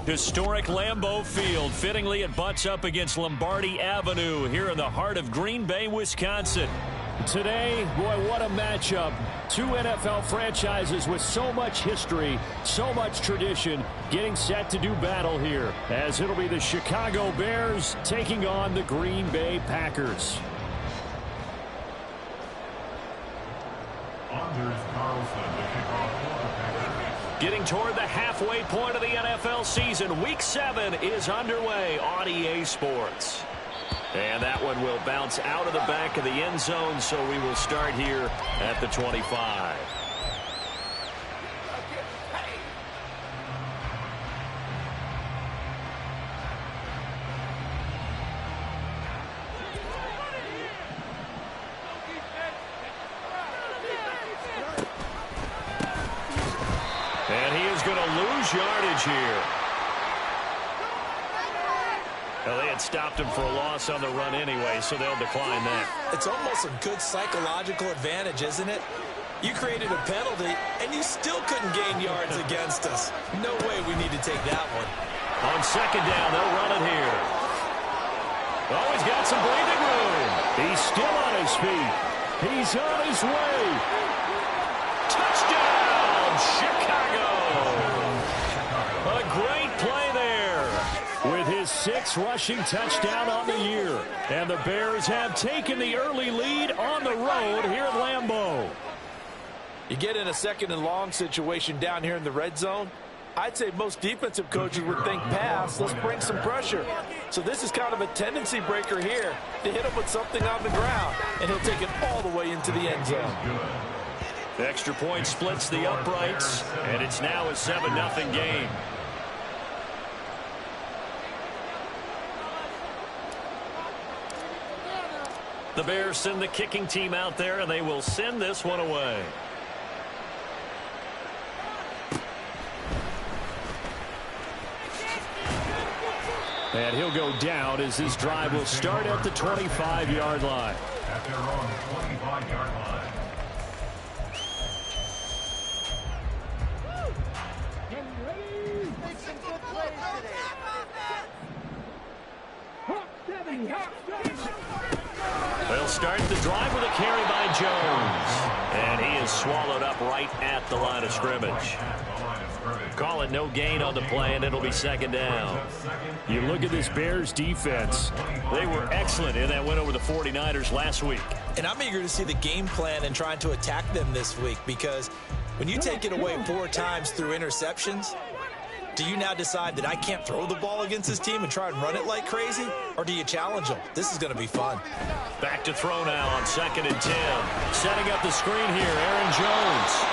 Historic Lambeau Field. Fittingly, it butts up against Lombardi Avenue here in the heart of Green Bay, Wisconsin. Today, boy, what a matchup. Two NFL franchises with so much history, so much tradition, getting set to do battle here, as it'll be the Chicago Bears taking on the Green Bay Packers. Getting toward the halfway point of the NFL season, Week 7 is underway on EA Sports. And that one will bounce out of the back of the end zone, so we will start here at the 25. And he is going to lose yardage here. Well, they had stopped him for a loss on the run anyway, so they'll decline that. It's almost a good psychological advantage, isn't it? You created a penalty, and you still couldn't gain yards against us. No way we need to take that one. On second down, they'll run it here. Oh, he's got some breathing room. He's still on his feet. He's on his way. Touchdown, Chicago. A great play there. With his 6th rushing touchdown on the year. And the Bears have taken the early lead on the road here at Lambeau. You get in a second and long situation down here in the red zone. I'd say most defensive coaches would think pass. Let's bring some pressure. So this is kind of a tendency breaker here to hit him with something on the ground. And he'll take it all the way into the end zone. The extra point splits the uprights. And it's now a 7-0 game. The Bears send the kicking team out there, and they will send this one away. And he'll go down as this drive will start at the 25-yard line. At their own 25-yard line. They'll start the drive with a carry by Jones. And he is swallowed up right at the line of scrimmage. Call it no gain on the play, and it'll be second down. You look at this Bears defense. They were excellent in that win over the 49ers last week. And I'm eager to see the game plan and trying to attack them this week, because when you take it away 4 times through interceptions, do you now decide that I can't throw the ball against this team and try and run it like crazy? Or do you challenge them? This is going to be fun. Back to throw now on 2nd and 10. Setting up the screen here, Aaron Jones.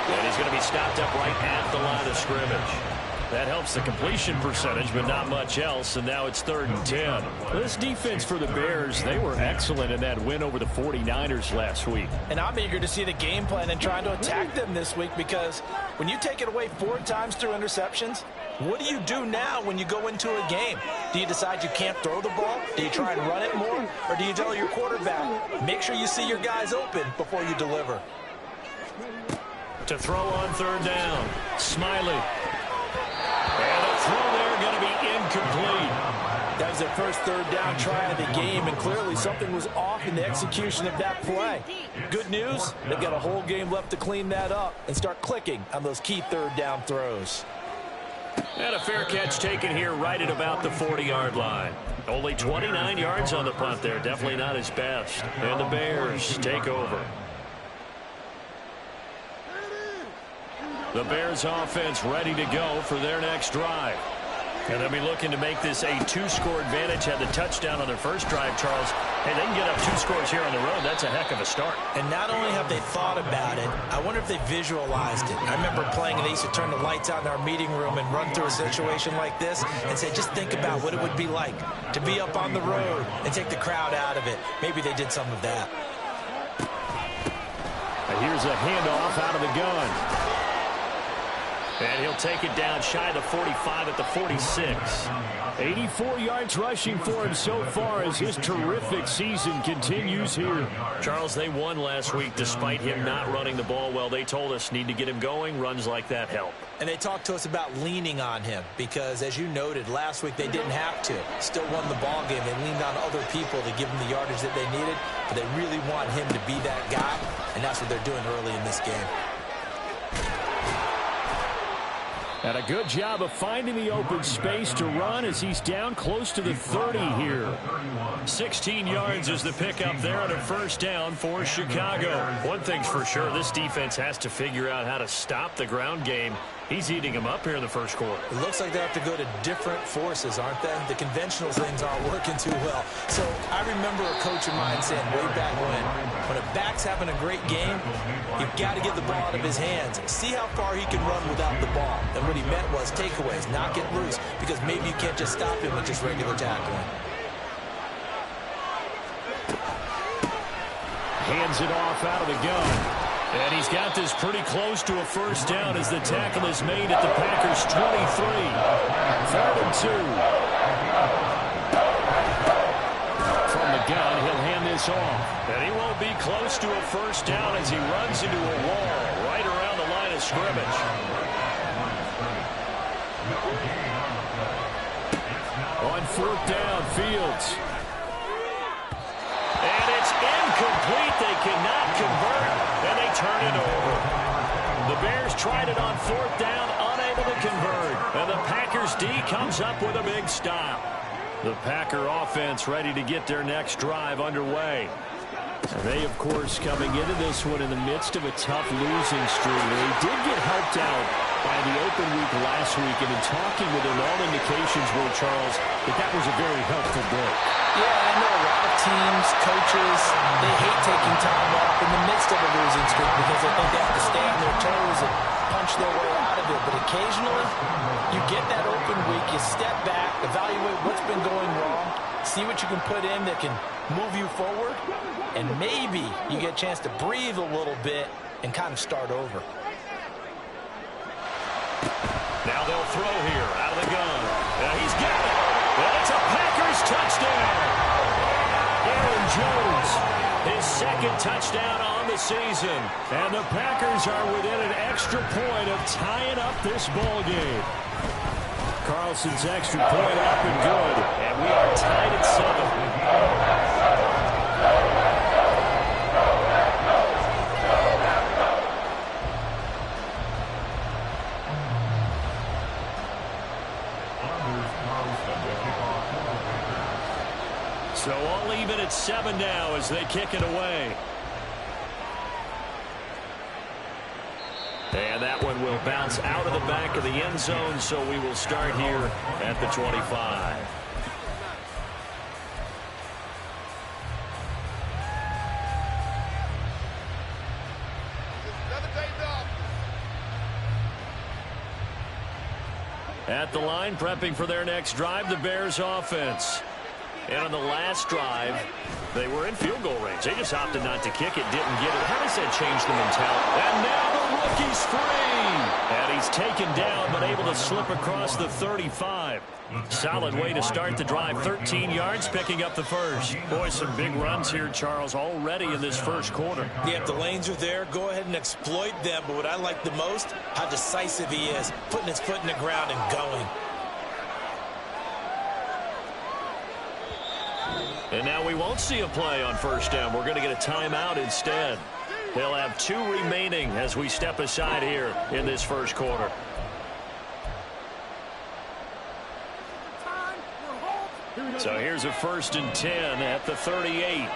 And he's going to be stopped up right at the line of scrimmage. That helps the completion percentage, but not much else, and now it's 3rd and 10. This defense for the Bears, they were excellent in that win over the 49ers last week. And I'm eager to see the game plan and trying to attack them this week, because when you take it away 4 times through interceptions, what do you do now when you go into a game? Do you decide you can't throw the ball? Do you try and run it more? Or do you tell your quarterback, make sure you see your guys open before you deliver? To throw on 3rd down, Smiley. And a throw there going to be incomplete. That was their first 3rd down try of the game, and clearly something was off in the execution of that play. Good news, they've got a whole game left to clean that up and start clicking on those key 3rd down throws. And a fair catch taken here right at about the 40-yard line. Only 29 yards on the punt there. Definitely not his best. And the Bears take over. The Bears offense ready to go for their next drive. And they'll be looking to make this a 2-score advantage. Had the touchdown on their first drive, Charles. Hey, they can get up 2 scores here on the road. That's a heck of a start. And not only have they thought about it, I wonder if they visualized it. I remember playing, and they used to turn the lights out in our meeting room and run through a situation like this and say, just think about what it would be like to be up on the road and take the crowd out of it. Maybe they did some of that. And here's a handoff out of the gun. And he'll take it down shy of the 45 at the 46. 84 yards rushing for him so far as his terrific season continues here. Charles, they won last week despite him not running the ball well. They told us need to get him going. Runs like that help. And they talked to us about leaning on him because, as you noted, last week they didn't have to. Still won the ball game. They leaned on other people to give them the yardage that they needed, but they really want him to be that guy, and that's what they're doing early in this game. And a good job of finding the open space to run as he's down close to the 30 here. 16 yards is the pickup there on a first down for Chicago. One thing's for sure, this defense has to figure out how to stop the ground game. He's eating them up here in the first quarter. It looks like they have to go to different forces, aren't they? The conventional things aren't working too well. So I remember a coach of mine saying way back when a back's having a great game, you've got to get the ball out of his hands. See how far he can run without the ball. And what he meant was takeaways, not get loose, because maybe you can't just stop him with just regular tackling. Hands it off out of the gun. And he's got this pretty close to a first down as the tackle is made at the Packers' 23. 3rd and 2. From the gun, he'll hand this off. And he won't be close to a first down as he runs into a wall right around the line of scrimmage. On 4th down, Fields. And it's incomplete. They cannot convert. And they turn it over. The Bears tried it on 4th down, unable to convert. And the Packers D comes up with a big stop. The Packer offense ready to get their next drive underway. And they, of course, coming into this one in the midst of a tough losing streak. They did get helped out by the open week last week. And in talking with them, all indications were, Charles, that was a very helpful break. Yeah, I know a lot of teams, coaches, they hate taking time off in the midst of a losing streak because they think they have to stay on their toes and punch their way out of it. But occasionally, you get that open week, you step back, evaluate what's been going wrong, see what you can put in that can move you forward, and maybe you get a chance to breathe a little bit and kind of start over. Now they'll throw here out of the gun. Now he's got it. And it's a Packers touchdown. Aaron Jones, his 2nd touchdown on the season. And the Packers are within an extra point of tying up this ball game. Carlson's extra point up and good. And we are tied at 7. So all even at 7 now as they kick it away. And that one will bounce out of the back of the end zone, so we will start here at the 25. At the line, prepping for their next drive, the Bears offense. And on the last drive, they were in field goal range. They just opted not to kick it, didn't get it. How does that change the mentality? And now the rookie's free. And he's taken down, but able to slip across the 35. Solid way to start the drive. 13 yards, picking up the first. Boy, some big runs here, Charles, already in this first quarter. Yeah, if the lanes are there, go ahead and exploit them. But what I like the most, how decisive he is, putting his foot in the ground and going. And now we won't see a play on first down. We're going to get a timeout instead. They'll have 2 remaining as we step aside here in this first quarter. So here's a 1st and 10 at the 38.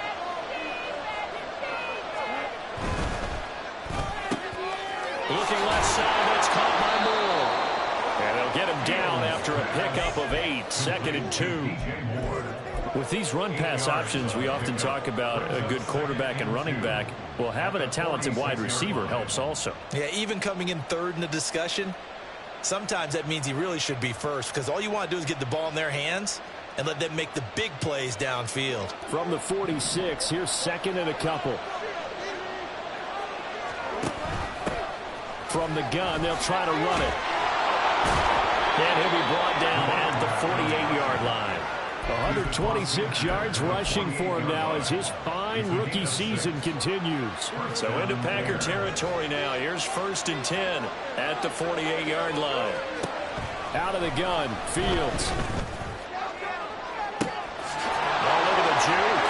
Looking left side, that's caught by Moore. And they'll get him down after a pickup of 8. 2nd and 2. With these run-pass options, we often talk about a good quarterback and running back. Well, having a talented wide receiver helps also. Yeah, even coming in 3rd in the discussion, sometimes that means he really should be first because all you want to do is get the ball in their hands and let them make the big plays downfield. From the 46, here's 2nd and a couple. From the gun, they'll try to run it. And he'll be brought down at the 48-yard line. 126 yards rushing for him now as his fine rookie season continues. So into Packer territory now. Here's 1st and 10 at the 48-yard line. Out of the gun, Fields. Oh, look at the juke.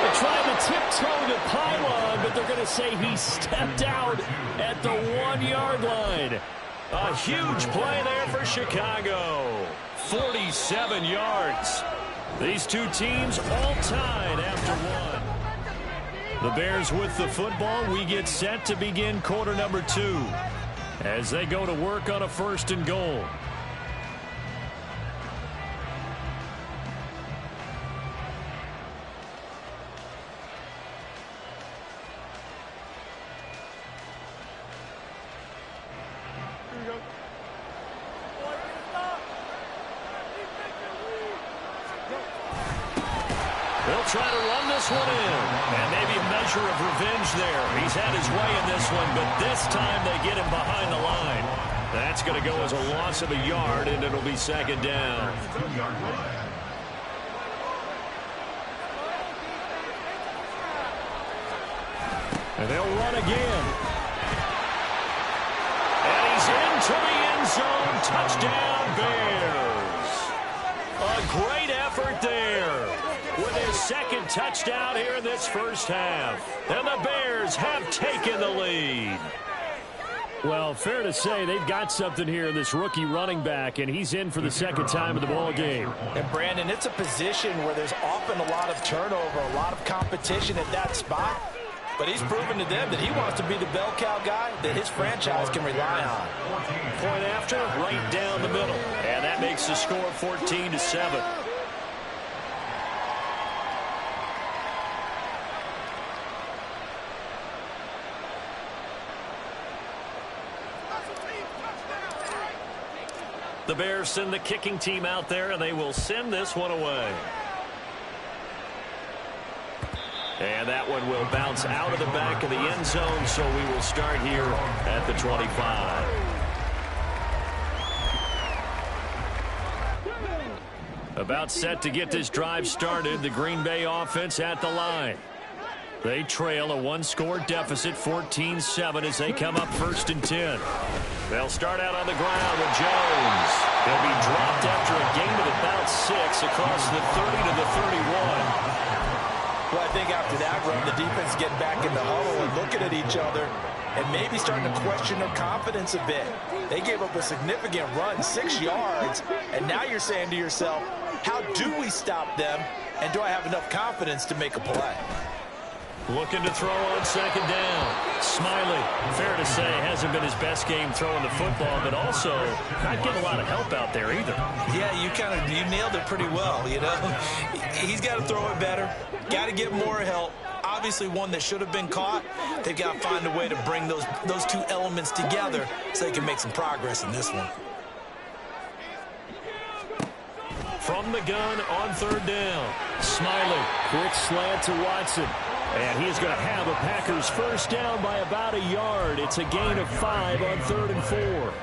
They're trying to tiptoe the pylon, but they're going to say he stepped out at the 1-yard line. A huge play there for Chicago. 47 yards. These two teams all tied after one. The Bears with the football. We get set to begin quarter number 2 as they go to work on a 1st and goal. They'll try to run this one in. And maybe a measure of revenge there. He's had his way in this one, but this time they get him behind the line. That's going to go as a loss of a yard, and it'll be 2nd down. And they'll run again. And he's into the end zone. Touchdown, Bears. A great effort there with his 2nd touchdown here in this 1st half. And the Bears have taken the lead. Well, fair to say they've got something here in this rookie running back, and he's in for the 2nd time in the ball game. And, Brandon, it's a position where there's often a lot of turnover, a lot of competition at that spot. But he's proven to them that he wants to be the bell cow guy that his franchise can rely on. Point after, right down the middle. And that makes the score 14-7. The Bears send the kicking team out there, and they will send this one away. And that one will bounce out of the back of the end zone, so we will start here at the 25. About set to get this drive started, the Green Bay offense at the line. They trail a 1-score deficit, 14-7, as they come up 1st and 10. They'll start out on the ground with Jones. He'll be dropped after a gain of about 6 across the 30 to the 31. Well, I think after that run, the defense getting back in the huddle and looking at each other and maybe starting to question their confidence a bit. They gave up a significant run, 6 yards, and now you're saying to yourself, how do we stop them, and do I have enough confidence to make a play? Looking to throw on 2nd down. Smiley, fair to say, hasn't been his best game throwing the football, but also not getting a lot of help out there either. Yeah, you nailed it pretty well, you know. He's got to throw it better, got to get more help. Obviously one that should have been caught. They've got to find a way to bring those two elements together so they can make some progress in this one. From the gun on 3rd down. Smiley, quick slant to Watson. And he's going to have a Packers 1st down by about a yard. It's a gain of 5 on 3rd and 4.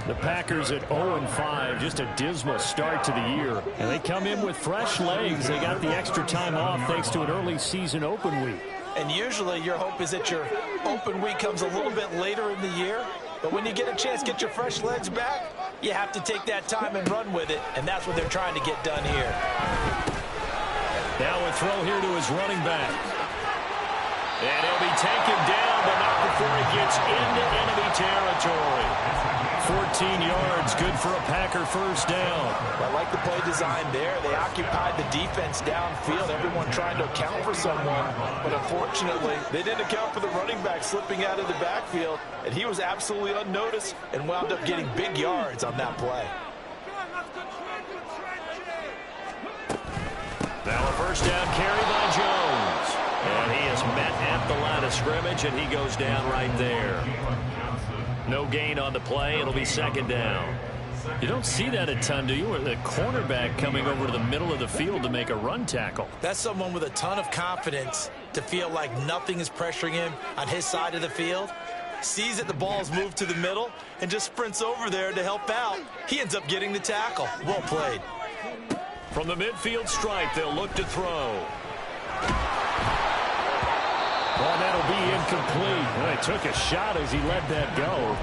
The Packers at 0-5, just a dismal start to the year. And they come in with fresh legs. They got the extra time off thanks to an early season open week. And usually your hope is that your open week comes a little bit later in the year. But when you get a chance to get your fresh legs back, you have to take that time and run with it. And that's what they're trying to get done here. Now a throw here to his running back. And he'll be taken down, but not before he gets into enemy territory. 14 yards, good for a Packer 1st down. I like the play design there. They occupied the defense downfield, everyone trying to account for someone. But unfortunately, they didn't account for the running back slipping out of the backfield, and he was absolutely unnoticed and wound up getting big yards on that play. Now a 1st down carry by Jones. And he is met at the line of scrimmage, and he goes down right there. No gain on the play. It'll be 2nd down. You don't see that a ton, do you? Or the cornerback coming over to the middle of the field to make a run tackle. That's someone with a ton of confidence to feel like nothing is pressuring him on his side of the field. sees that the ball's moved to the middle, and just sprints over there to help out. He ends up getting the tackle. Well played. From the midfield stripe, they'll look to throw. Well, that'll be incomplete. Well, he took a shot as he let that go.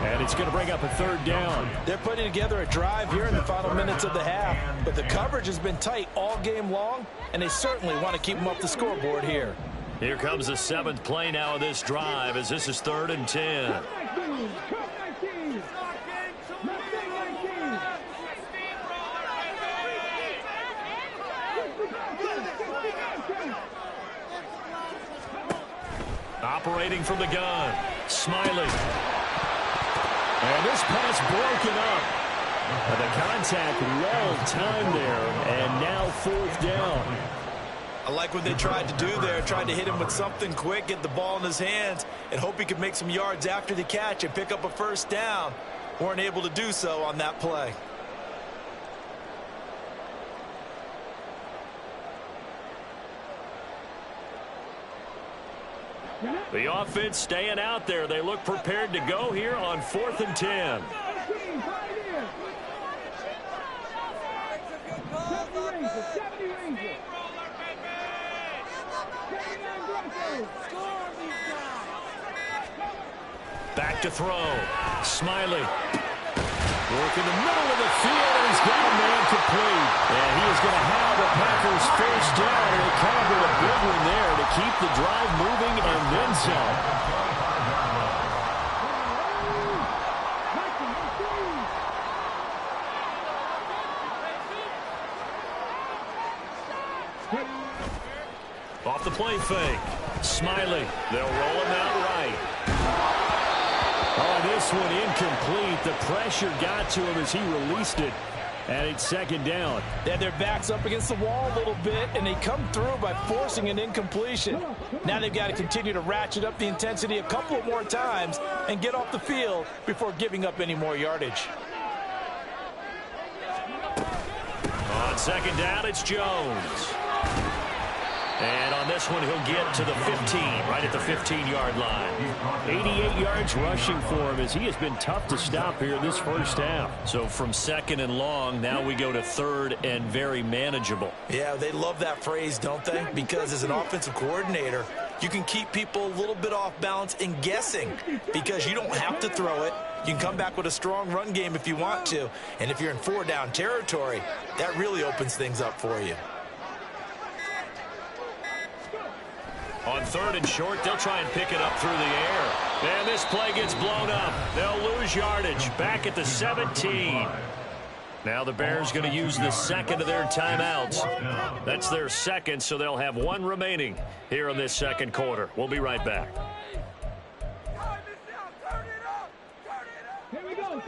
And it's going to bring up a third down. They're putting together a drive here in the final minutes of the half. But the coverage has been tight all game long, and they certainly want to keep them off the scoreboard here. Here comes the 7th play now of this drive as this is 3rd and 10. Operating from the gun, Smiley. And this pass broken up. The contact well timed there, and now 4th down. I like what they tried to do there, tried to hit him with something quick, get the ball in his hands, and hope he could make some yards after the catch and pick up a 1st down. Weren't able to do so on that play. The offense staying out there. They look prepared to go here on 4th and 10. Back to throw. Smiley. Work in the middle of the field, and he's got a man complete. And he is going to have the Packers 1st down, and they covered a big one there to keep the drive moving and then some. Off the play fake. Smiley. They'll roll him out right. Oh, this one incomplete. The pressure got to him as he released it. And it's 2nd down. They had their backs up against the wall a little bit, and they come through by forcing an incompletion. Now they've got to continue to ratchet up the intensity a couple of more times and get off the field before giving up any more yardage. On 2nd down, it's Jones. And on this one, he'll get to the 15, right at the 15-yard line. 88 yards rushing for him as he has been tough to stop here this 1st half. So from 2nd and long, now we go to 3rd and very manageable. Yeah, they love that phrase, don't they? Because as an offensive coordinator, you can keep people a little bit off balance and guessing because you don't have to throw it. You can come back with a strong run game if you want to. And if you're in 4-down territory, that really opens things up for you. On 3rd and short, they'll try and pick it up through the air. And this play gets blown up. They'll lose yardage back at the 17. Now the Bears going to use the 2nd of their timeouts. That's their 2nd, so they'll have 1 remaining here in this 2nd quarter. We'll be right back.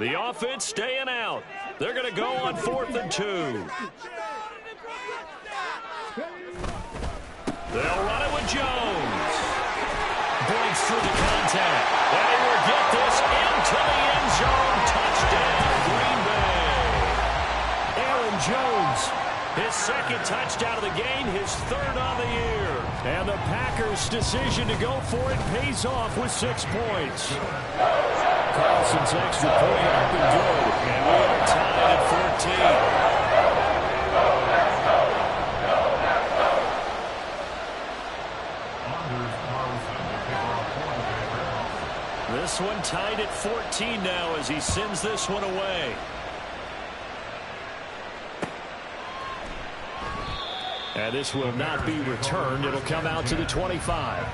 The offense staying out. They're going to go on 4th and 2. They'll run it with Jones. Breaks through the contact. And he will get this into the end zone. Touchdown, Green Bay. Aaron Jones, his 2nd touchdown of the game, his 3rd on the year. And the Packers' decision to go for it pays off with 6 points. Carlson's extra point up and good. And we are tied at 14. This one tied at 14 now as he sends this one away. And this will not be returned. It'll come out to the 25.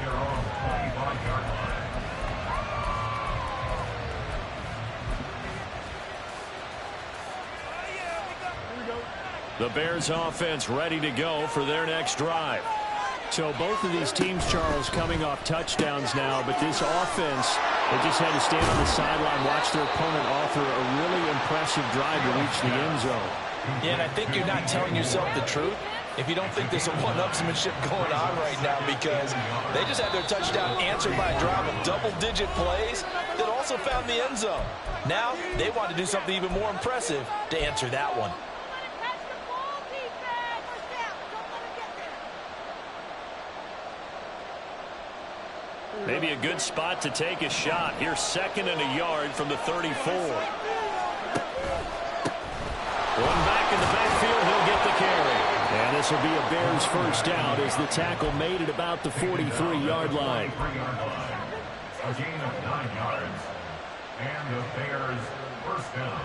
The Bears offense ready to go for their next drive. So both of these teams, Charles, coming off touchdowns now, but this offense, they just had to stand on the sideline, watch their opponent offer a really impressive drive to reach the end zone. Yeah, and I think you're not telling yourself the truth if you don't think there's some one-upsmanship going on right now, because they just had their touchdown answered by a drive of double-digit plays that also found the end zone. Now they want to do something even more impressive to answer that one. Maybe a good spot to take a shot. Here's 2nd and a yard from the 34. One back in the backfield. He'll get the carry. And this will be a Bears first down as the tackle made it about the 43-yard line. A gain of 9 yards. And the Bears first down.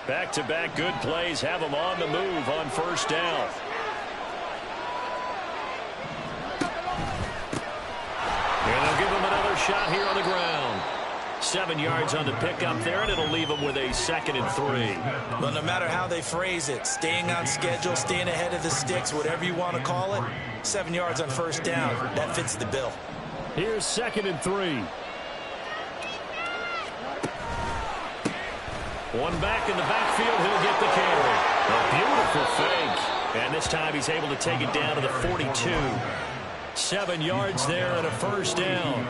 Back-to-back good plays have them on the move on first down. And they'll give them another shot here on the ground. 7 yards on the pickup there, and it'll leave them with a 2nd and 3. Well, no matter how they phrase it, staying on schedule, staying ahead of the sticks, whatever you want to call it, 7 yards on first down, that fits the bill. Here's 2nd and 3. One back in the backfield, he'll get the carry. A beautiful fake. And this time he's able to take it down to the 42. 7 yards there and a first down.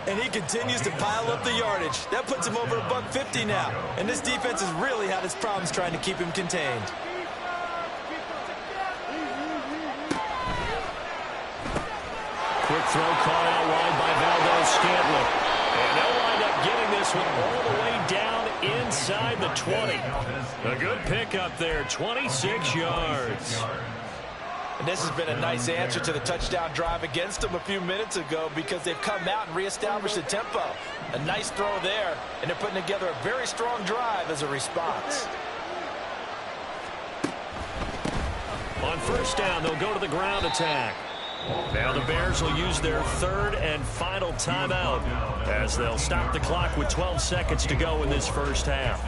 And he continues to pile up the yardage. That puts him over $150 now. And this defense has really had its problems trying to keep him contained. Quick throw caught out wide by Valdez-Scantling. And they'll wind up getting this one all the way down inside the 20. A good pickup there, 26 yards. And this has been a nice answer to the touchdown drive against them a few minutes ago because they've come out and reestablished the tempo. A nice throw there, and they're putting together a very strong drive as a response. On first down, they'll go to the ground attack. Now the Bears will use their 3rd and final timeout as they'll stop the clock with 12 seconds to go in this first half.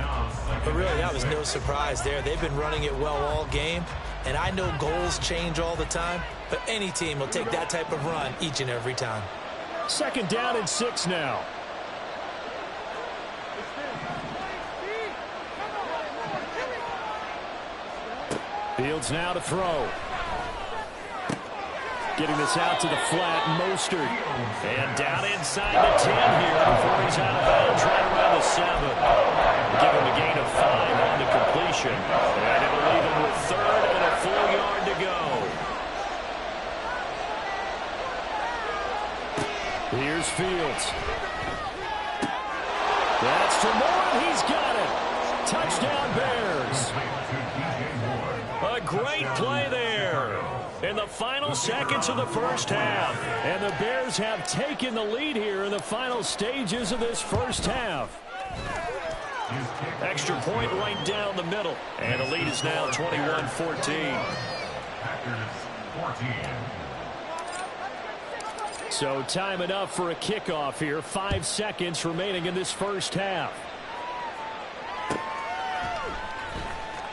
But really, that was no surprise there. They've been running it well all game, and I know goals change all the time, but any team will take that type of run each and every time. 2nd down and 6 now. Fields now to throw. Getting this out to the flat, Mostert. And down inside the 10 here before he's out of bounds right around the 7. Give him a gain of 5 on the completion. And it'll leave him with 3rd and a full yard to go. Here's Fields. That's to Moore. He's got it. Touchdown Bears. A great play there. In the final seconds of the first half. And the Bears have taken the lead here in the final stages of this first half. Extra point right down the middle. And the lead is now 21-14. So time enough for a kickoff here. 5 seconds remaining in this first half.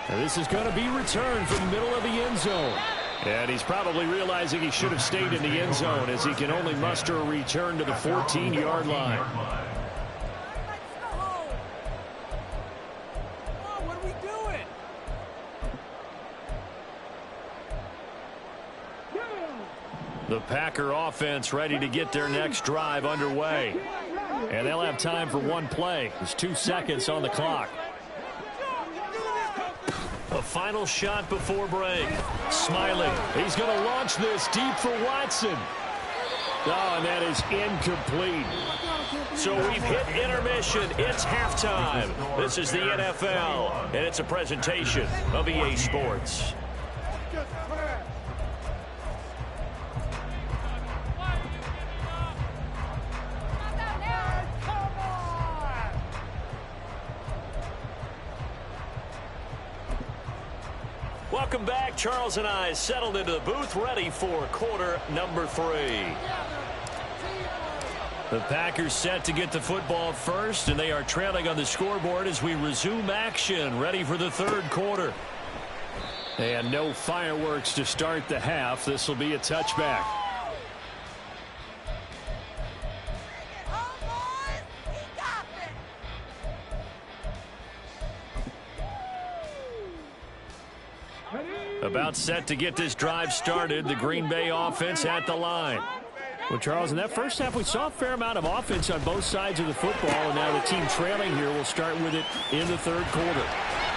And this is going to be returned from the middle of the end zone. And he's probably realizing he should have stayed in the end zone as he can only muster a return to the 14-yard line. What are we doing? The Packer offense ready to get their next drive underway. And they'll have time for one play. There's 2 seconds on the clock. A final shot before break. Smiling. He's going to launch this deep for Watson. Oh, and that is incomplete. So we've hit intermission. It's halftime. This is the NFL, and it's a presentation of EA Sports. Welcome back. Charles and I settled into the booth, ready for quarter number 3. The Packers set to get the football first, and they are trailing on the scoreboard as we resume action, ready for the 3rd quarter. And no fireworks to start the half. This will be a touchback. About set to get this drive started. The Green Bay offense at the line. Well, Charles, in that first half, we saw a fair amount of offense on both sides of the football, and now the team trailing here will start with it in the 3rd quarter.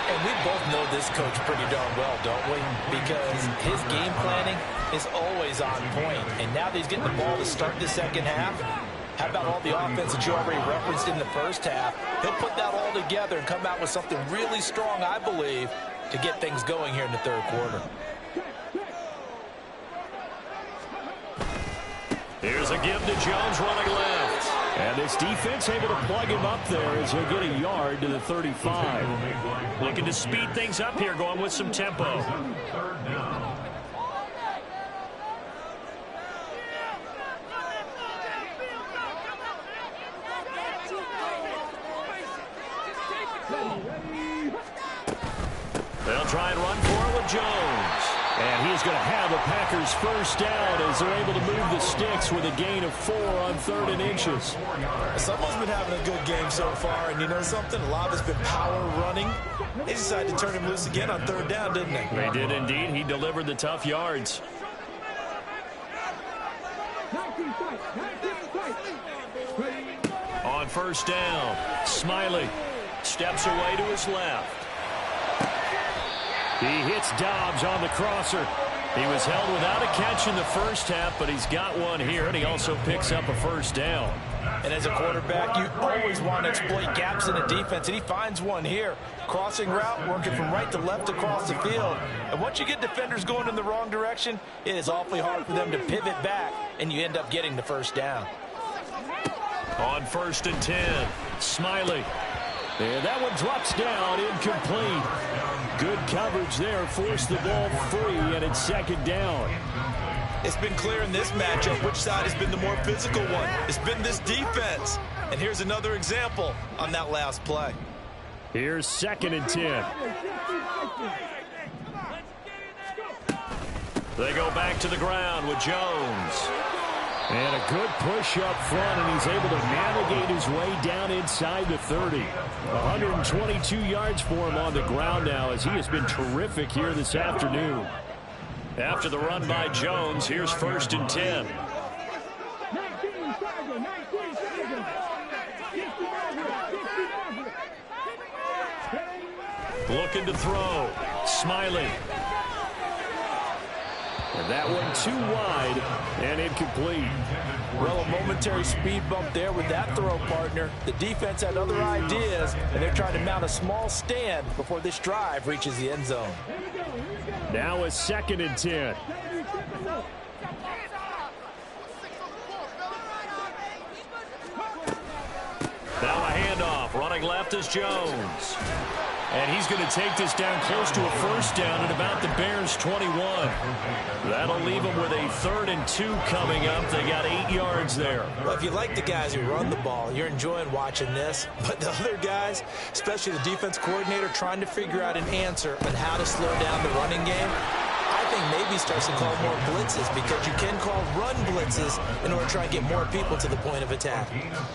And we both know this coach pretty darn well, don't we? Because his game planning is always on point. And now that he's getting the ball to start the second half, how about all the offense that you already referenced in the first half? He'll put that all together and come out with something really strong, I believe, to get things going here in the third quarter. Here's a give to Jones running left. And this defense able to plug him up there as he'll get a yard to the 35. Looking to speed things up here, going with some tempo. They'll try and run for it with Jones. And he's going to have the Packers first down as they're able to move the sticks with a gain of 4 on 3rd and inches. Someone's been having a good game so far, and you know something? A lot of it's been power running. They decided to turn him loose again on 3rd down, didn't they? They did indeed. He delivered the tough yards. On first down, Smiley steps away to his left. He hits Dobbs on the crosser. He was held without a catch in the first half, but he's got one here, and he also picks up a first down. And as a quarterback, you always want to exploit gaps in the defense, and he finds one here. Crossing route, working from right to left across the field. And once you get defenders going in the wrong direction, it is awfully hard for them to pivot back, and you end up getting the first down. On 1st and 10, Smiley. And that one drops down, incomplete. Good coverage there, forced the ball free, and it's 2nd down. It's been clear in this matchup which side has been the more physical one. It's been this defense. And here's another example on that last play. Here's 2nd and 10. They go back to the ground with Jones. And a good push up front, and he's able to navigate his way down inside the 30. 122 yards for him on the ground now, as he has been terrific here this afternoon. After the run by Jones, here's 1st and 10. Looking to throw. Smiley. And that one too wide and incomplete. Well, a momentary speed bump there with that throw, partner. The defense had other ideas, and they're trying to mount a small stand before this drive reaches the end zone. Now a 2nd and 10. Now a handoff. Running left is Jones. And he's going to take this down close to a first down at about the Bears' 21. That'll leave them with a 3rd and 2 coming up. They got 8 yards there. Well, if you like the guys who run the ball, you're enjoying watching this. But the other guys, especially the defense coordinator, trying to figure out an answer on how to slow down the running game, I think maybe starts to call more blitzes, because you can call run blitzes in order to try and get more people to the point of attack.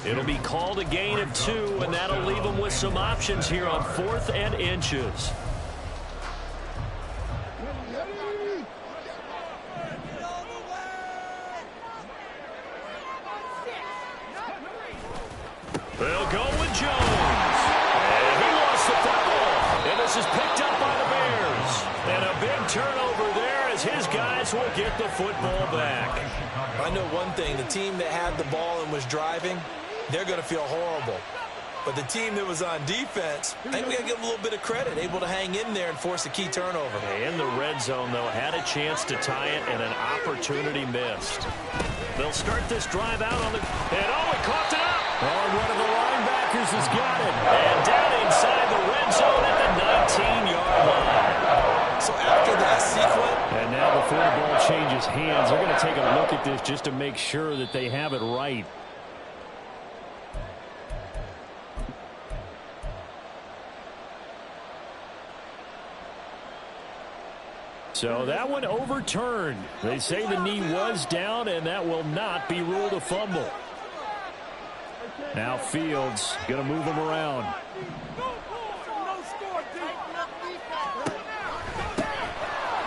It'll be called a gain of 2, and that'll leave them with some options here on 4th and inches. They'll go with Jones. And he lost the football. And this is picked up by the Bears. And a big turnover there as his guys will get the football back. I know one thing. The team that had the ball and was driving, they're going to feel horrible. But the team that was on defense, I think we got to give them a little bit of credit, able to hang in there and force a key turnover. In the red zone, though, had a chance to tie it, and an opportunity missed. They'll start this drive out on the... And, oh, he coughed it up! Oh, one of the linebackers has got it. And down inside the red zone at the 19-yard line. So after that sequence... And now before the ball changes hands, they're going to take a look at this just to make sure that they have it right. So that one overturned. They say the knee was down, and that will not be ruled a fumble. Now Fields going to move him around.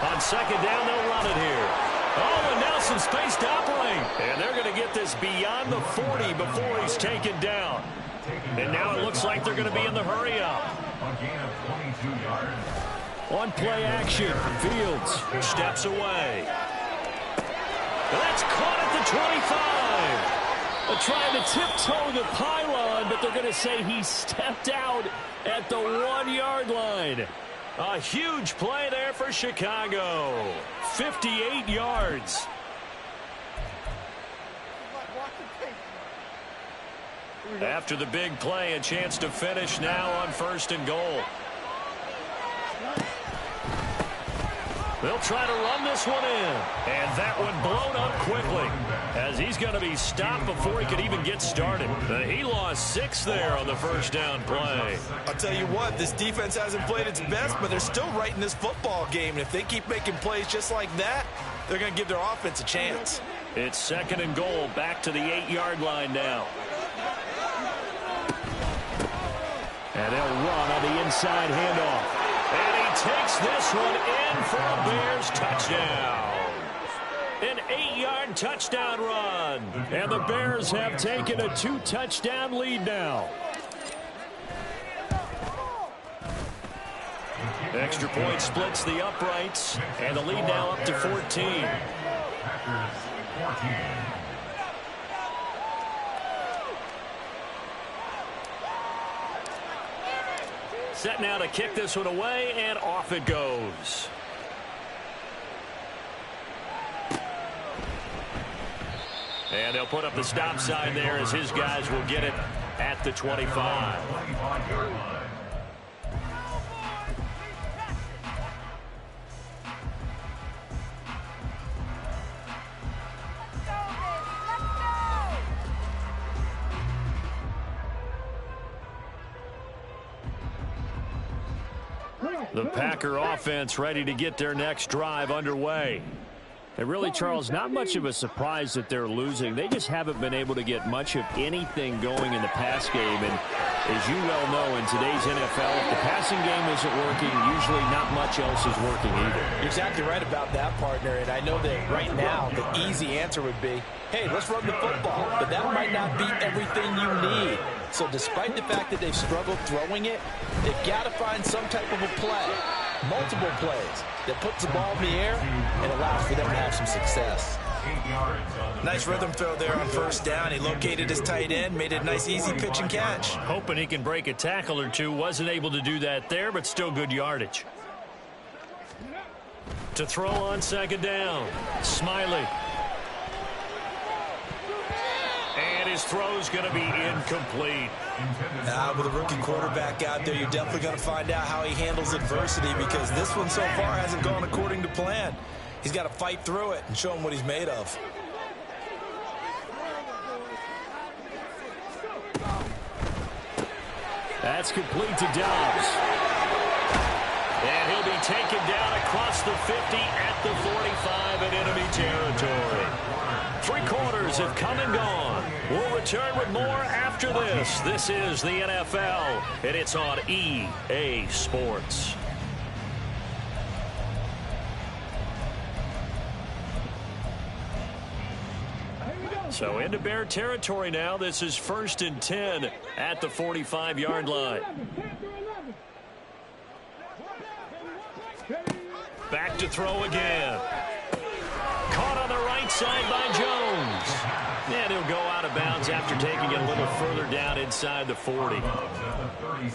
On 2nd down, they'll run it here. Oh, and now some space to operate. And they're going to get this beyond the 40 before he's taken down. And now it looks like they're going to be in the hurry-up. A gain of 22 yards. On play action, Fields steps away. That's caught at the 25. Trying to tiptoe the pylon, but they're going to say he stepped out at the 1-yard line. A huge play there for Chicago. 58 yards. After the big play, a chance to finish now on 1st and goal. They'll try to run this one in. And that one blown up quickly as he's going to be stopped before he could even get started. He lost 6 there on the first down play. I'll tell you what, this defense hasn't played its best, but they're still right in this football game. And if they keep making plays just like that, they're going to give their offense a chance. It's 2nd and goal, back to the 8-yard line now. And they'll run on the inside handoff. And he takes this one in for a Bears touchdown. An 8-yard touchdown run. And the Bears have taken a 2-touchdown lead now. Extra point splits the uprights. And the lead now up to 14. Packers 14. Set now to kick this one away, and off it goes. And they'll put up the stop sign there as his guys will get it at the 25. The Packer offense ready to get their next drive underway. And really, Charles, not much of a surprise that they're losing. They just haven't been able to get much of anything going in the pass game. And as you well know, in today's NFL, if the passing game isn't working, usually not much else is working either. You're exactly right about that, partner. And I know that right now the easy answer would be, hey, let's run the football. But that might not be everything you need. So despite the fact that they've struggled throwing it, they've got to find some type of a play, multiple plays, that puts the ball in the air and allows for them to have some success. Nice rhythm throw there on 1st down. He located his tight end, made it a nice easy pitch and catch. Hoping he can break a tackle or two. Wasn't able to do that there, but still good yardage. To throw on 2nd down, Smiley. And his throw's going to be incomplete. With a rookie quarterback out there, you're definitely going to find out how he handles adversity, because this one so far hasn't gone according to plan. He's got to fight through it and show him what he's made of. That's complete to Dobbs. And he'll be taken down across the 50 at the 45 in enemy territory. 3 quarters have come and gone. We'll return with more after this. This is the NFL, and it's on EA Sports. So into Bear territory now. This is 1st and 10 at the 45-yard line. Back to throw again. Caught on the right side by Jones. And he'll go out of bounds after taking it a little further down inside the 40.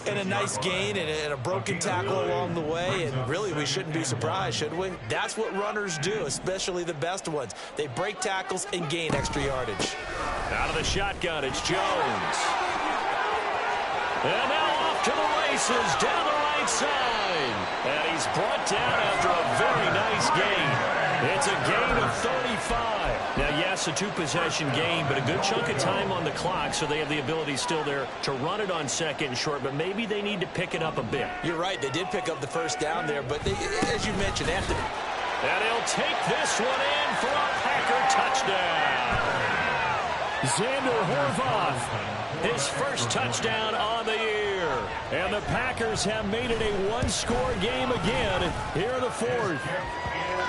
And a nice gain and a broken tackle along the way. And really, we shouldn't be surprised, should we? That's what runners do, especially the best ones. They break tackles and gain extra yardage. Out of the shotgun, it's Jones. And now off to the races down the right side. And he's brought down after a very nice gain. It's a gain of 35. Now, yes, a 2-possession game, but a good chunk of time on the clock, so they have the ability still there to run it on 2nd and short, but maybe they need to pick it up a bit. You're right. They did pick up the 1st down there, but they, as you mentioned, after. And he'll take this one in for a Packer touchdown. Xander Horvath, his 1st touchdown on the year. And the Packers have made it a 1-score game again here in the 4th.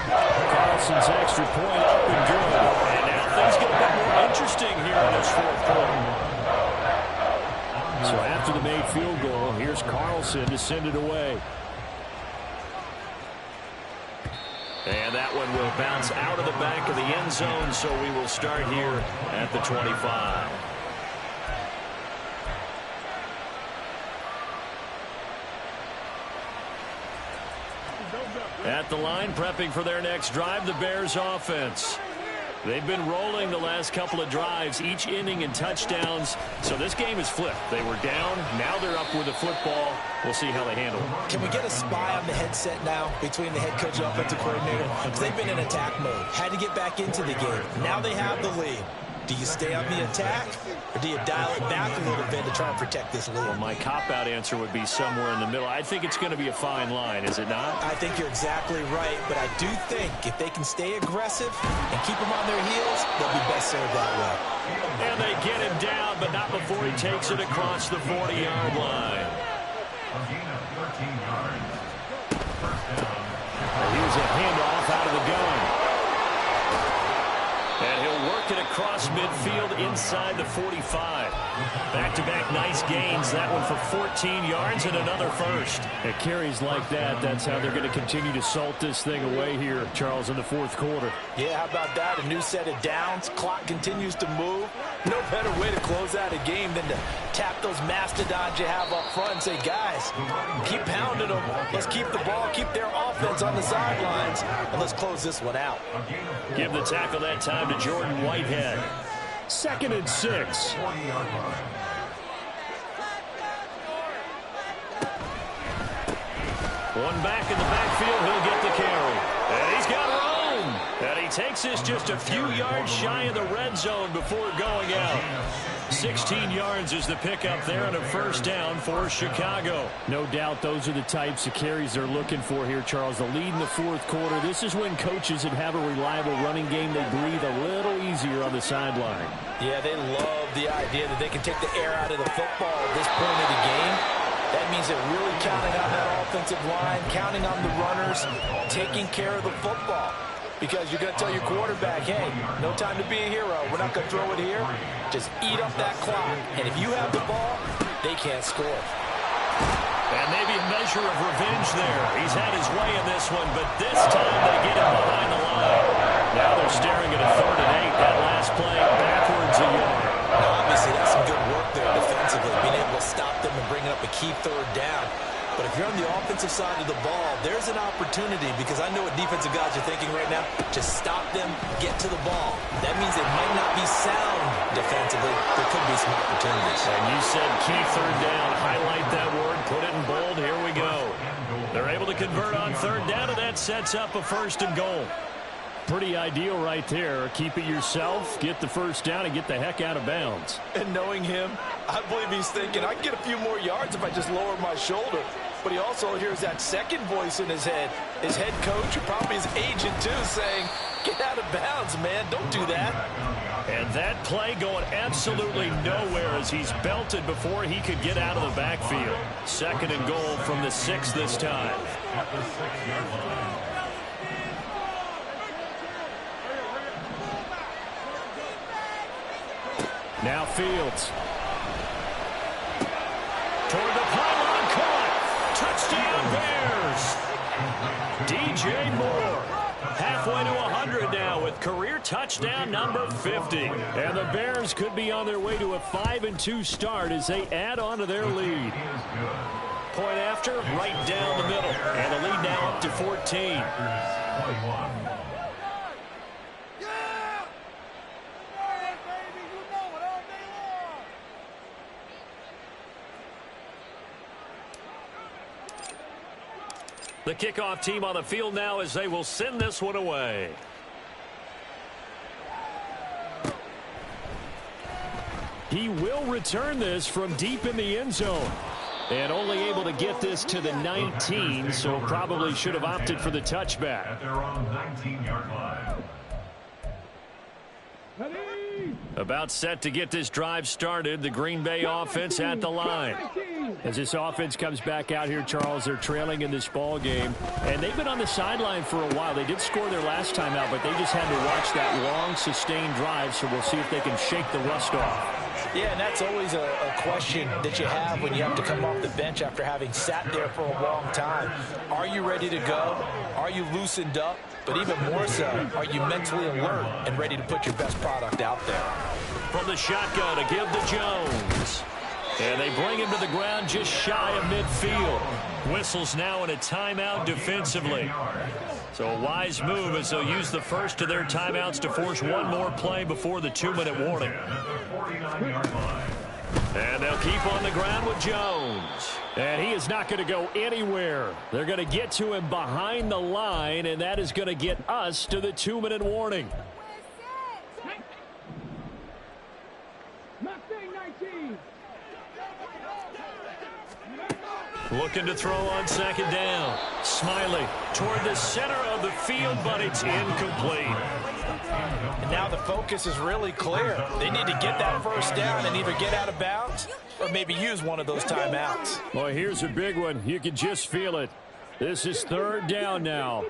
Carlson's extra point up and good. And now things get a bit more interesting here in this 4th quarter. after the made field goal. Here's Carlson to send it away. And that one will bounce out of the back of the end zone, so we will start here at the 25. At the line, prepping for their next drive, the Bears offense. They've been rolling the last couple of drives, each inning in touchdowns. So this game is flipped. They were down. Now they're up with the football. We'll see how they handle it. Can we get a spy on the headset now between the head coach and offensive coordinator? Because they've been in attack mode. Had to get back into the game. Now they have the lead. Do you stay on the attack, or do you dial it back a little bit to try and protect this lead? Well, my cop-out answer would be somewhere in the middle. I think it's going to be a fine line, is it not? I think you're exactly right, but I do think if they can stay aggressive and keep them on their heels, they'll be best served that way. And they get him down, but not before he takes it across the 40-yard line. A gain of 14 yards. First down. Here's a handoff out of the gun. And he'll work it across midfield inside the 45. Back-to-back nice gains. That one for 14 yards and another first. At carries like that, that's how they're going to continue to salt this thing away here, Charles, in the fourth quarter. Yeah, how about that? A new set of downs. Clock continues to move. No better way to close out a game than to tap those mastodons you have up front and say, guys, keep pounding them. Let's keep the ball, keep their offense on the sidelines, and let's close this one out. Give the tackle that time to Jordan Whitehead. 2nd and 6. One back in the backfield, he'll get the carry. And he's got room. And he takes this just a few yards shy of the red zone before going out. 16 yards is the pickup there and a first down for Chicago. No doubt those are the types of carries they're looking for here, Charles. The lead in the fourth quarter. This is when coaches that have a reliable running game, they breathe a little easier on the sideline. Yeah, they love the idea that they can take the air out of the football at this point of the game. That means they're really counting on that offensive line, counting on the runners, taking care of the football. Because you're going to tell your quarterback, hey, no time to be a hero. We're not going to throw it here. Just eat up that clock. And if you have the ball, they can't score. And maybe a measure of revenge there. He's had his way in this one, but this time they get him behind the line. Now they're staring at a 3rd and 8. That last play backwards a yard. Now, obviously, that's some good work there defensively, being able to stop them and bring up a key 3rd down. But if you're on the offensive side of the ball, there's an opportunity, because I know what defensive guys are thinking right now. Just stop them, get to the ball. That means they might not be sound defensively. There could be some opportunities. And you said key 3rd down. Highlight that word. Put it in bold. Here we go. They're able to convert on 3rd down, and that sets up a 1st and goal. Pretty ideal right there. Keep it yourself, get the first down, and get the heck out of bounds. And knowing him, I believe he's thinking, I can get a few more yards if I just lower my shoulder. But he also hears that second voice in his head. His head coach, or probably his agent too, saying, get out of bounds, man. Don't do that. And that play going absolutely nowhere as he's belted before he could get out of the backfield. 2nd and goal from the 6 this time. At the 6-yard line. Now Fields. Toward the pylon, caught. Touchdown Bears. DJ Moore. Halfway to 100 now with career touchdown number 50. And the Bears could be on their way to a 5-2 start as they add on to their lead. Point after, right down the middle. And the lead now up to 14. 21. The kickoff team on the field now as they will send this one away. He will return this from deep in the end zone. And only able to get this to the 19, so probably should have opted for the touchback. At their own 19-yard line. About set to get this drive started. The Green Bay offense at the line. As this offense comes back out here, Charles, they're trailing in this ball game. And they've been on the sideline for a while. They did score their last time out, but they just had to watch that long, sustained drive, so we'll see if they can shake the rust off. Yeah, and that's always a question that you have when you have to come off the bench after having sat there for a long time. Are you ready to go? Are you loosened up? But even more so, are you mentally alert and ready to put your best product out there? From the shotgun to give to Jones. And they bring him to the ground just shy of midfield. Whistles now in a timeout defensively. So a wise move as they'll use the first of their timeouts to force one more play before the 2-minute warning. And they'll keep on the ground with Jones. And he is not going to go anywhere. They're going to get to him behind the line, and that is going to get us to the 2-minute warning. Looking to throw on second down. Smiley toward the center of the field, but it's incomplete. And now the focus is really clear. They need to get that first down and either get out of bounds or maybe use one of those timeouts. Boy, here's a big one. You can just feel it. This is third down now.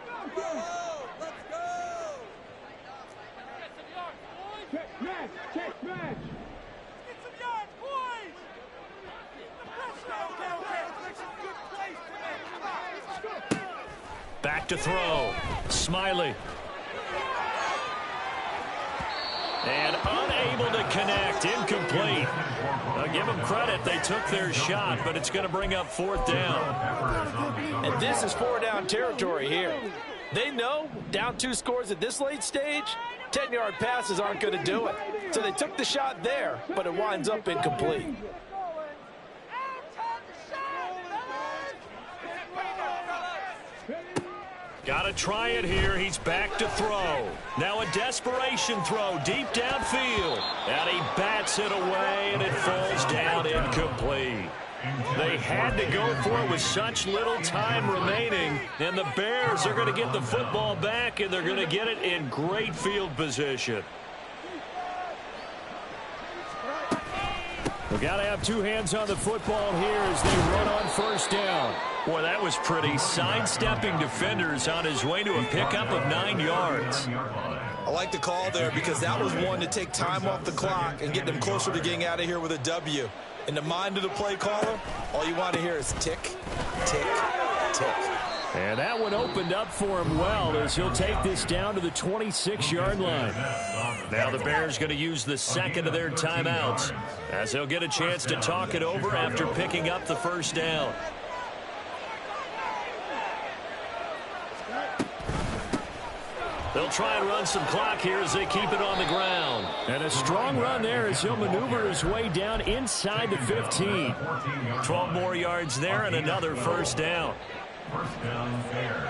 Back to throw. Smiley. And unable to connect. Incomplete. I'll give them credit. They took their shot, but it's going to bring up fourth down. And this is 4-down territory here. They know down 2 scores at this late stage, 10-yard passes aren't going to do it. So they took the shot there, but it winds up incomplete. Got to try it here. He's back to throw. Now a desperation throw deep downfield. And he bats it away, and it falls down incomplete. They had to go for it with such little time remaining. And the Bears are going to get the football back, and they're going to get it in great field position. We've got to have 2 hands on the football here as they run on first down. Boy, that was pretty. Sidestepping defenders on his way to a pickup of 9 yards. I like the call there because that was one to take time off the clock and get them closer to getting out of here with a W. In the mind of the play caller, all you want to hear is tick, tick, tick. And that one opened up for him well as he'll take this down to the 26-yard line. Now the Bears going to use the second of their timeouts as they'll get a chance to talk it over after picking up the first down. They'll try and run some clock here as they keep it on the ground. And a strong run there as he'll maneuver his way down inside the 15. 12 more yards there and another first down. First down, Bears.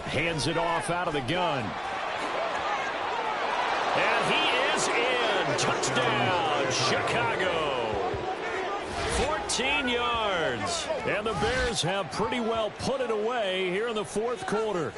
Hands it off out of the gun. And he is in. Touchdown, Chicago. 14 yards. And the Bears have pretty well put it away here in the fourth quarter.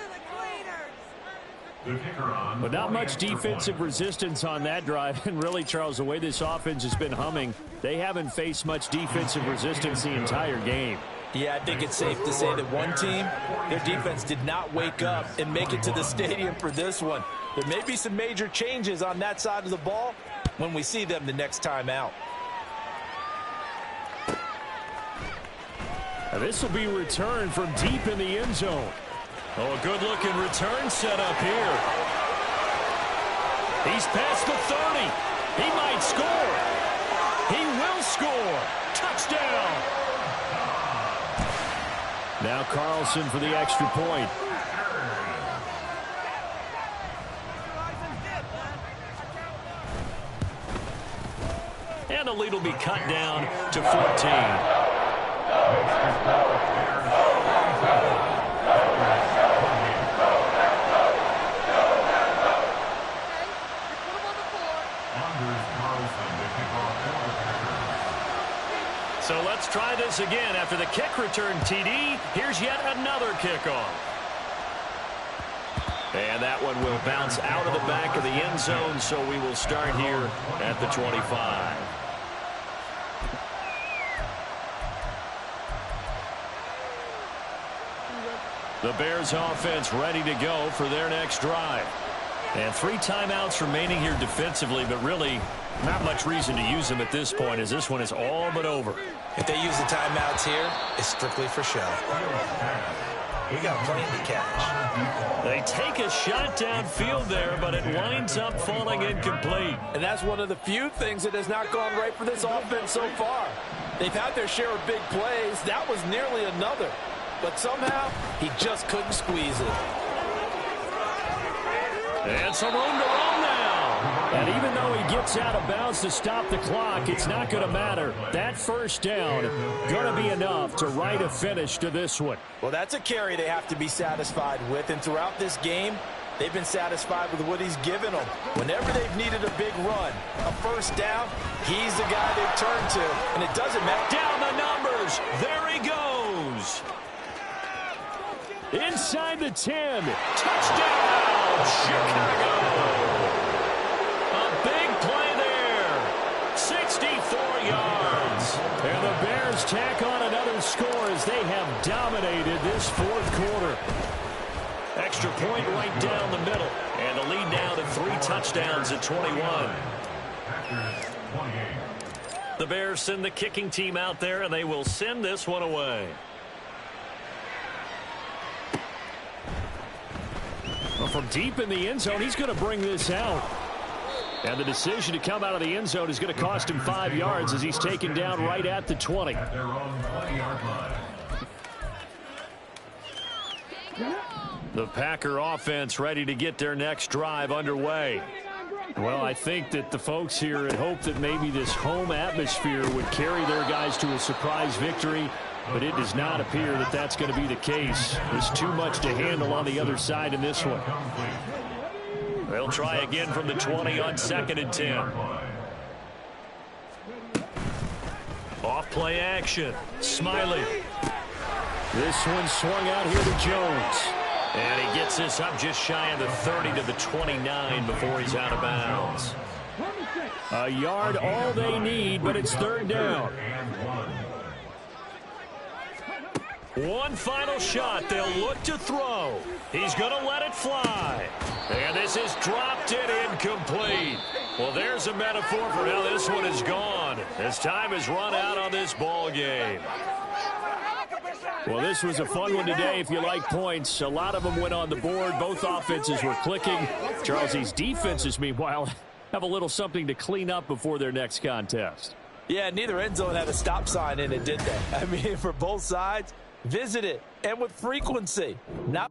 But not much defensive resistance on that drive. And really, Charles, the way this offense has been humming, they haven't faced much defensive resistance the entire game. Yeah, I think it's safe to say that one team, their defense did not wake up and make it to the stadium for this one. There may be some major changes on that side of the ball when we see them the next time out. Now this will be returned from deep in the end zone. Oh, a good-looking return set up here. He's past the 30. He might score. He will score. Touchdown. Now Carlson for the extra point. And the lead will be cut down to 14. So let's try this again. After the kick return TD, here's yet another kickoff. And that one will bounce out of the back of the end zone, so we will start here at the 25. The Bears offense ready to go for their next drive. And 3 timeouts remaining here defensively, but really not much reason to use them at this point, as this one is all but over. If they use the timeouts here, it's strictly for show. We got plenty to catch. They take a shot downfield there, but it winds up falling incomplete. And that's one of the few things that has not gone right for this offense so far. They've had their share of big plays. That was nearly another. But somehow, he just couldn't squeeze it. And some room to run now. And even though he gets out of bounds to stop the clock, it's not going to matter. That first down going to be enough to write a finish to this one. Well, that's a carry they have to be satisfied with. And throughout this game, they've been satisfied with what he's given them. Whenever they've needed a big run, a first down, he's the guy they've turned to. And it doesn't matter. Down the numbers. There he goes. Inside the 10. Touchdown, Chicago. A big play there. 64 yards. And the Bears tack on another score as they have dominated this fourth quarter. Extra point right down the middle. And the lead now to 3 touchdowns at 21. The Bears send the kicking team out there, and they will send this one away. Well, from deep in the end zone, he's going to bring this out. And the decision to come out of the end zone is going to cost him 5 yards as he's taken down right at the 20. The Packer offense ready to get their next drive underway. Well, I think that the folks here had hoped that maybe this home atmosphere would carry their guys to a surprise victory, but it does not appear that that's going to be the case. There's too much to handle on the other side in this one. They'll try again from the 20 on 2nd and 10. Off play action. Smiley. This one swung out here to Jones. And he gets this up just shy of the 30 to the 29 before he's out of bounds. A yard all they need, but it's 3rd down. One final shot. They'll look to throw. He's going to let it fly. And this is dropped it incomplete. Well, there's a metaphor for how this one is gone. As time has run out on this ball game. Well, this was a fun one today if you like points. A lot of them went on the board. Both offenses were clicking. Charles, these defenses, meanwhile, have a little something to clean up before their next contest. Yeah, neither end zone had a stop sign in it, did they? I mean, for both sides, visit it, and with frequency. Not